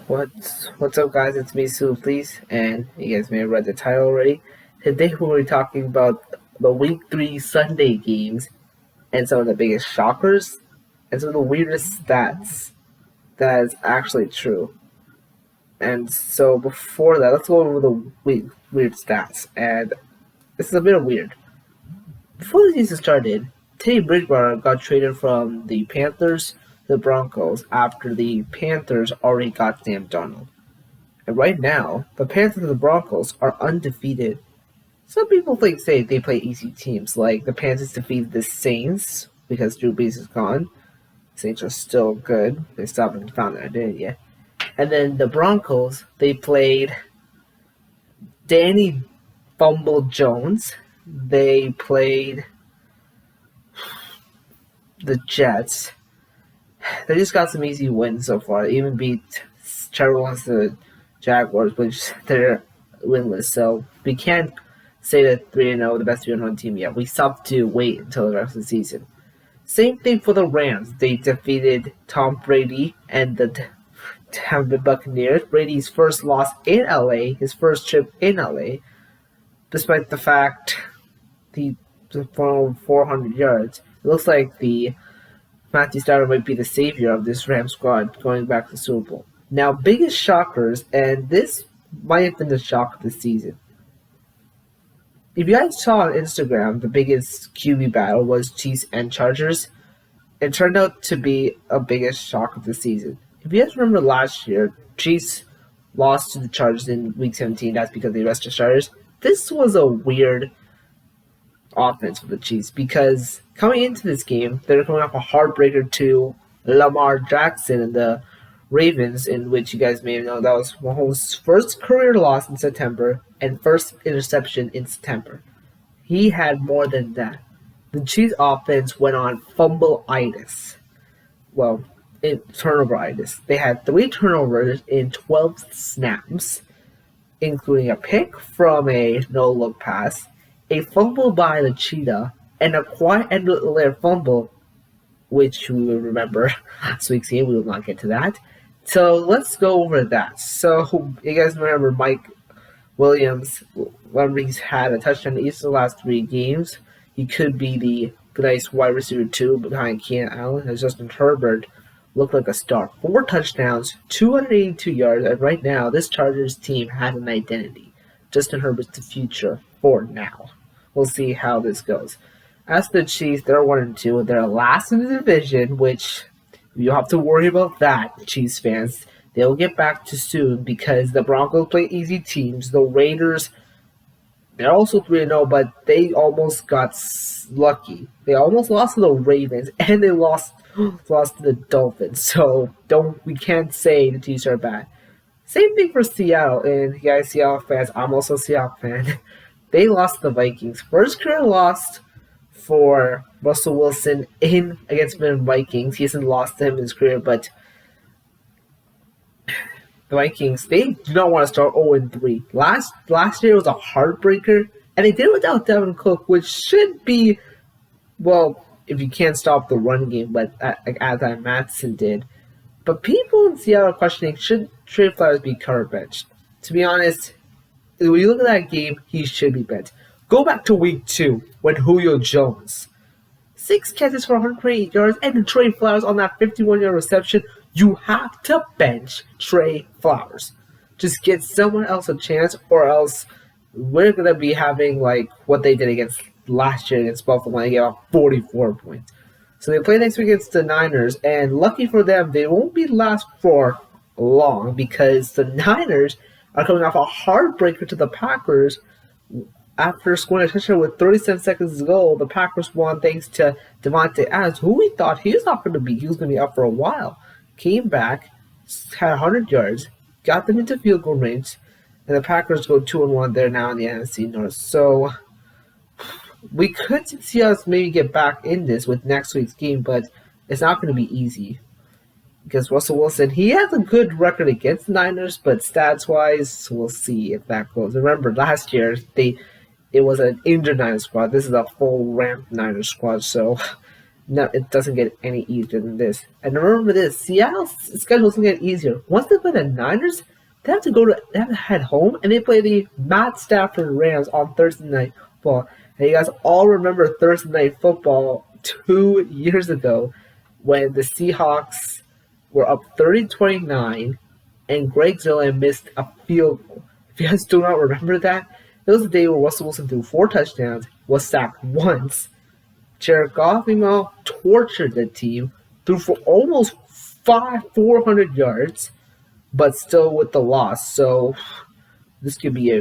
What's up, guys? It's me, Sue, please, and you guys may have read the title already. Today we're talking about the Week 3 Sunday games and some of the biggest shockers and some of the weirdest stats that is actually true. And so before that, let's go over the weird stats. And this is a bit of weird. Before the season started, Teddy Bridgewater got traded from the Panthers to the Broncos after the Panthers already got Sam Darnold. And right now, the Panthers and the Broncos are undefeated. Some people say they play easy teams, like the Panthers defeated the Saints because Drew Brees is gone. Saints are still good. They still haven't found their identity yet. And then the Broncos, they played Danny Fumble Jones. They played the Jets. They just got some easy wins so far. They even beat Trevor Lawrence the Jaguars, which they're winless. So we can't say that 3-0, the best 3-1 team yet. We still have to wait until the rest of the season. Same thing for the Rams. They defeated Tom Brady and the Tampa Bay Buccaneers. Brady's first loss in LA, his first trip in LA, despite the fact he threw 400 yards. It looks like the Matthew Stafford might be the savior of this Rams squad going back to the Super Bowl. Now, biggest shockers, and this might have been the shock of the season. If you guys saw on Instagram, the biggest QB battle was Chiefs and Chargers. It turned out to be a biggest shock of the season. If you guys remember last year, Chiefs lost to the Chargers in Week 17. That's because they rested starters. This was a weird offense for the Chiefs because coming into this game, they were coming off a heartbreaker to Lamar Jackson and the Ravens, in which you guys may know that was Mahomes' first career loss in September and first interception in September. He had more than that. The Chiefs offense went on fumble-itis. Well, turnover-itis. They had 3 turnovers in 12 snaps, including a pick from a no-look pass, a fumble by the Cheetah, and a quiet end-of-the-layer fumble, which we will remember last week's game. We will not get to that. So let's go over that. So you guys remember Mike Williams, when he's had a touchdown in each of the last 3 games. He could be the nice wide receiver 2 behind Keenan Allen, as Justin Herbert looked like a star. 4 touchdowns, 282 yards, and right now this Chargers team has an identity. Justin Herbert's the future for now. We'll see how this goes. As for the Chiefs, they're 1-2. They're last in the division, which you have to worry about that, Chiefs fans. They'll get back to soon because the Broncos play easy teams. The Raiders, they're also 3-0, but they almost got lucky. They almost lost to the Ravens, and they lost to the Dolphins. So we can't say the Chiefs are bad. Same thing for Seattle, and you guys Seattle fans, I'm also a Seattle fan. They lost to the Vikings. First career loss for Russell Wilson against the Vikings. He hasn't lost to him in his career, but the Vikings, they do not want to start 0-3. Last year was a heartbreaker, and they did it without Devin Cook, which should be, well, if you can't stop the run game, but as Matson did. But people in Seattle are questioning, should Trey Flowers be cover benched? To be honest, when you look at that game, he should be benched. Go back to week 2 when Julio Jones, 6 catches for 108 yards, and Trey Flowers on that 51-yard reception. You have to bench Trey Flowers. Just get someone else a chance, or else we're going to be having like what they did against last year against Buffalo when they gave out 44 points. So they play next week against the Niners, and lucky for them, they won't be last for long because the Niners are coming off a heartbreaker to the Packers. After scoring a touchdown with 37 seconds to go, the Packers won thanks to Devontae Adams, who we thought he was going to be up for a while. Came back, had 100 yards, got them into field goal range, and the Packers go 2-1. They're now in the NFC North. So we could see us maybe get back in this with next week's game, but it's not going to be easy. Because Russell Wilson, he has a good record against the Niners, but stats-wise, we'll see if that goes. Remember, last year, it was an injured Niners squad. This is a full ramped Niners squad, so No, it doesn't get any easier than this. And remember this: Seattle's schedule doesn't get easier. Once they play the Niners, they have to head home, and they play the Matt Stafford Rams on Thursday night football. And you guys all remember Thursday night football 2 years ago when the Seahawks were up 30-29, and Greg Zillian missed a field goal. If you guys do not remember that, it was the day where Russell Wilson threw 4 touchdowns, was sacked once. Jared Goff, meanwhile, tortured the team, threw for almost 400 yards, but still with the loss. So this could be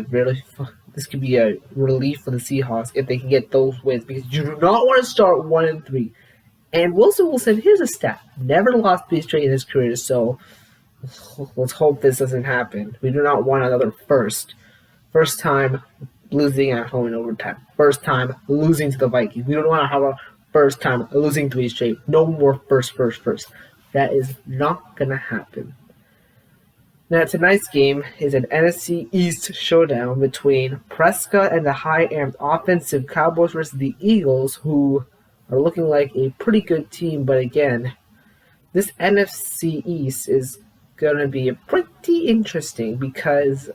this could be a relief for the Seahawks if they can get those wins, because you do not want to start 1-3. And Wilson, here's a stat: never lost 3 straight in his career. So let's hope this doesn't happen. We do not want another first time losing at home in overtime. First time losing to the Vikings. We don't want to have a first time losing 3 straight. No more first. That is not going to happen. Now, tonight's game is an NFC East showdown between Prescott and the high-amped offensive Cowboys versus the Eagles, who are looking like a pretty good team. But again, this NFC East is going to be pretty interesting because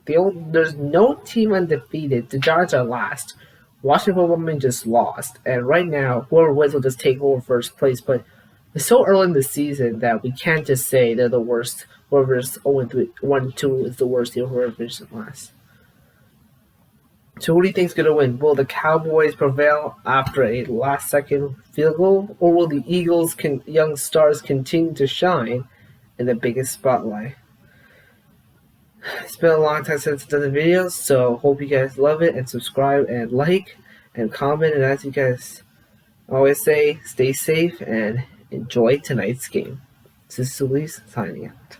there's no team undefeated. The Giants are last. Washington Football Team just lost. And right now, whoever wins will just take over first place. But it's so early in the season that we can't just say they're the worst. Whoever's 1-2 is the worst team, whoever finishes last. So who do you think is going to win? Will the Cowboys prevail after a last-second field goal? Or will the Eagles' young stars continue to shine in the biggest spotlight? It's been a long time since I've done the videos, so hope you guys love it, and subscribe and like and comment. And as you guys always say, stay safe and enjoy tonight's game. This is Solis signing out.